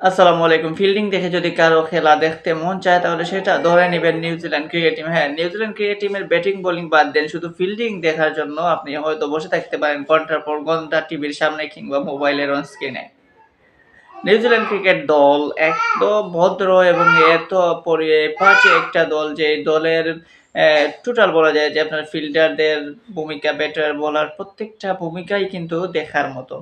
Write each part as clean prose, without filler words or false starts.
আসসালামু আলাইকুম। ফিল্ডিং দেখে যদি কারো খেলা দেখতে মন চায় তাহলে সেটা ধরে নিবেন নিউজিল্যান্ড ক্রিকেট টিম। হ্যাঁ, নিউজিল্যান্ড ক্রিকেট টিমের ব্যাটিং, বোলিং বাদ দেন। শুধু ফিল্ডিং দেখার জন্য আপনি হয়তো বসে থাকতে পারেন ঘন্টার পর ঘন্টা টিভির সামনে কিংবা মোবাইলের অন স্ক্রিনে। নিউজিল্যান্ড ক্রিকেট দল এত ভদ্র এবং এত পরিপাটি একটা দল যে দলের টোটাল বলা যায় যে আপনার ফিল্ডারদের ভূমিকা, ব্যাটার, বোলার প্রত্যেকটা ভূমিকাই কিন্তু দেখার মতো।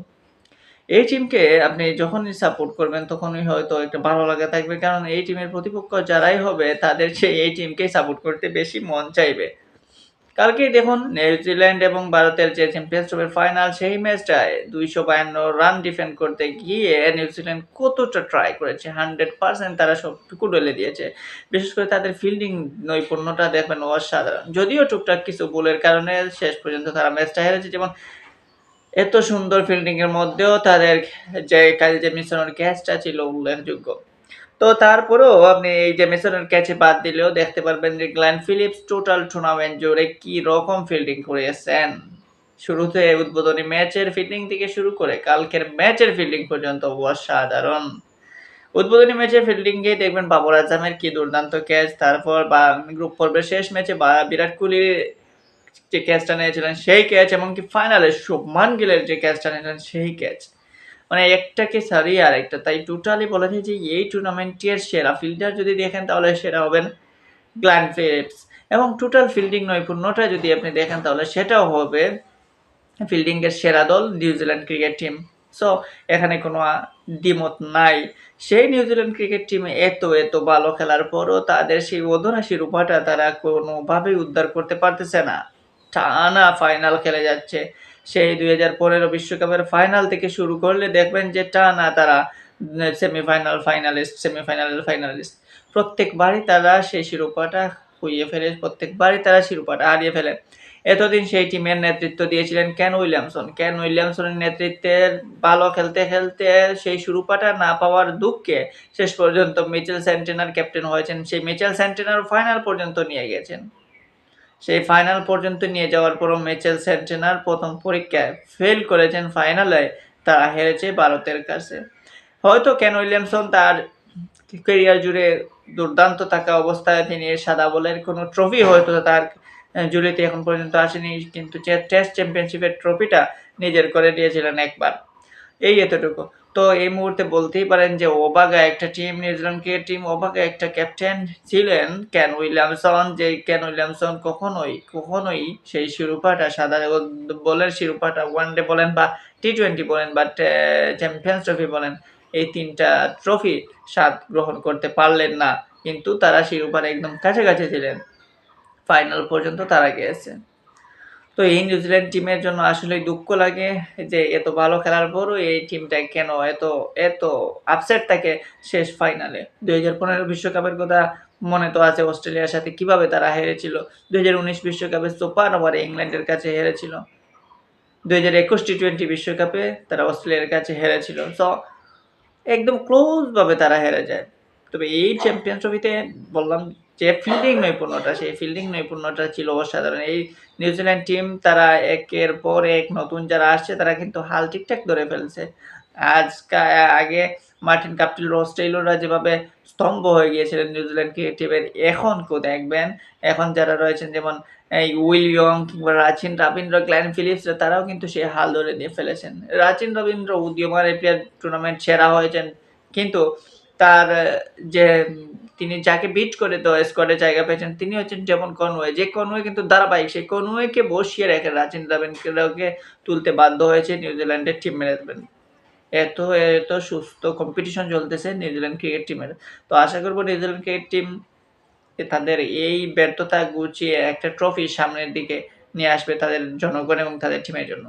এই টিমকে আপনি যখনই সাপোর্ট করবেন তখনই হয়তো একটা ভালো লাগা থাকবে। কারণ এই টিমের প্রতিপক্ষ যারাই হবে তাদের চেয়ে এই টিমকেই সাপোর্ট করতে বেশি মন চাইবে। কালকেই দেখুন নিউজিল্যান্ড এবং ভারতের যে চ্যাম্পিয়ন্স ট্রফির ফাইনাল সেই ম্যাচটায় ২৫২ রান ডিফেন্ড করতে গিয়ে নিউজিল্যান্ড কতটা ট্রাই করেছে। 100% তারা সবটুকু ঢেলে দিয়েছে। বিশেষ করে তাদের ফিল্ডিং নৈপুণ্যটা দেখবেন অসাধারণ। যদিও টুকটাক কিছু ভুলের কারণে শেষ পর্যন্ত তারা ম্যাচটা হেরেছে। যেমন এত সুন্দর ফিল্ডিং এর মধ্যেও তাদের যে কাইল জেমিসনের ক্যাচটা ছিল উল্লেখযোগ্য। তো তারপরেও আপনি এই জেমিসনের ক্যাচে বাদ দিলেও দেখতে পারবেন যে গ্লেন ফিলিপস টোটাল টুর্নামেন্ট জুড়ে কি রকম ফিল্ডিং করেছেন। শুরুতে উদ্বোধনী ম্যাচের ফিল্ডিং থেকে শুরু করে কালকের ম্যাচের ফিল্ডিং পর্যন্ত অসাধারণ। উদ্বোধনী ম্যাচের ফিল্ডিংয়ে দেখবেন বাবর আজমের কি দুর্দান্ত ক্যাচ, তারপর গ্রুপ পর্বের শেষ ম্যাচে বিরাট কোহলি যে ক্যাচটা নিয়েছিলেন সেই ক্যাচ, এমনকি ফাইনালে শুভমান গিলের যে ক্যাচটা নিয়েছিলেন সেই ক্যাচ। মানে একটাকে ছাড়িয়ে আরেকটা। তাই টোটালি বলা যায় যে এই টুর্নামেন্টের সেরা ফিল্ডার যদি দেখেন তাহলে সেরা হবেন গ্লেন ফিলিপস, এবং টোটাল ফিল্ডিং নৈপুণ্যটা যদি আপনি দেখেন তাহলে সেটাও হবে ফিল্ডিং এর সেরা দল নিউজিল্যান্ড ক্রিকেট টিম। সো এখানে কোনো দ্বিমত নাই। সেই নিউজিল্যান্ড ক্রিকেট টিম এত ভালো খেলার পরও তাদের সেই অধরা শিরোপাটা তারা কোনোভাবেই উদ্ধার করতে পারতেছে না। টানা ফাইনাল খেলে যাচ্ছে। সেই ২০১৫ বিশ্বকাপের ফাইনাল থেকে শুরু করলে দেখবেন যে টানা তারা সেমিফাইনাল, ফাইনালিস্ট, সেমিফাইনালের ফাইনালিস্ট। প্রত্যেকবারই তারা সেই শিরোপাটা খুইয়ে ফেলে, প্রত্যেকবারই তারা শিরোপাটা হারিয়ে ফেলে। এতদিন সেই টিমের নেতৃত্ব দিয়েছিলেন কেন উইলিয়ামসন। কেন উইলিয়ামসনের নেতৃত্বে ভালো খেলতে সেই শিরোপাটা না পাওয়ার দুঃখে শেষ পর্যন্ত মিচেল স্যান্টনার ক্যাপ্টেন হয়েছেন। সেই মিচেল স্যান্টনার ফাইনাল পর্যন্ত নিয়ে গেছেন। সেই ফাইনাল পর্যন্ত নিয়ে যাওয়ার পরও মিচেল স্যান্টনার প্রথম পরীক্ষায় ফেল করেছেন। ফাইনালে তারা হেরেছে ভারতের কাছে। হয়তো কেন উইলিয়ামসন তার ক্যারিয়ার জুড়ে দুর্দান্ত থাকা অবস্থায় তিনি সাদা বলের কোনো ট্রফি হয়তো তার ঝুলিতে এখন পর্যন্ত আসেনি, কিন্তু যে টেস্ট চ্যাম্পিয়নশিপের ট্রফিটা নিজের করে নিয়েছিলেন একবার। এই এতটুকু। তো এই মুহূর্তে বলতেই পারেন যে অবাগা একটা টিম, নিউজিল্যান্ড ক্রিকেট টিম, অবাগা একটা ক্যাপ্টেন ছিলেন কেন উইলিয়ামসন। যে কেন উইলিয়ামসন কখনোই সেই শিরোপাটা সাদা বলের শিরোপাটা, ওয়ানডে বলেন বা টি-20 বলেন বা চ্যাম্পিয়ন্স ট্রফি বলেন, এই ৩টা ট্রফি স্বাদ গ্রহণ করতে পারলেন না। কিন্তু তারা শিরোপার একদম কাছাকাছি ছিলেন। ফাইনাল পর্যন্ত তারা গিয়েছে। তো এই নিউজিল্যান্ড টিমের জন্য আসলেই দুঃখ লাগে যে এত ভালো খেলার পরও এই টিমটা কেন এত আপসেট থাকে শেষ ফাইনালে। ২০১৫ বিশ্বকাপের কথা মনে তো আছে, অস্ট্রেলিয়ার সাথে কিভাবে তারা হেরেছিল। ২০১৯ বিশ্বকাপে সুপার ওভারে ইংল্যান্ডের কাছে হেরেছিল। ২০২১ টি-20 বিশ্বকাপে তারা অস্ট্রেলিয়ার কাছে হেরেছিল। সো একদম ক্লোজ ভাবে তারা হেরে যায়। তবে এই চ্যাম্পিয়ন্স ট্রফিতে বললাম যে সেই ফিল্ডিং নৈপুণ্যটা ছিল অসাধারণ। এই নিউজিল্যান্ড টিম তারা একের পর এক নতুন যারা আসছে তারা কিন্তু হাল ঠিকঠাক ধরে ফেলছে। আগে মার্টিন কাপটিল, রস টেইলররা যেভাবে স্তম্ভ হয়ে গিয়েছিলেন নিউজিল্যান্ড ক্রিকেট টিমের, এখন দেখবেন এখন যারা রয়েছেন যেমন এই উইল ইয়ং কিংবা রাচিন রবীন্দ্র, গ্লেন ফিলিপস তারাও কিন্তু সেই হাল ধরে দিয়ে ফেলেছেন। রাচিন রবীন্দ্র উদীয়মান এপিএল টুর্নামেন্ট সেরা হয়েছেন, কিন্তু তার যে তিনি যাকে বিট করে তো স্কোয়াডে জায়গা পেয়েছেন তিনি হচ্ছেন ডেভন কনওয়ে। যে কনওয়ে কিন্তু ধারাবাহিক, সেই কনওয়েকে বসিয়ে রেখে রাচিন রবীন্দ্রকে তুলতে বাধ্য হয়েছে নিউজিল্যান্ডের টিম ম্যানেজমেন্ট। এত সুস্থ কম্পিটিশন চলতেছে নিউজিল্যান্ড ক্রিকেট টিমের। তো আশা করব নিউজিল্যান্ড ক্রিকেট টিম তাদের এই ব্যর্থতা গুছিয়ে একটা ট্রফি সামনের দিকে নিয়ে আসবে তাদের জনগণ এবং তাদের টিমের জন্য।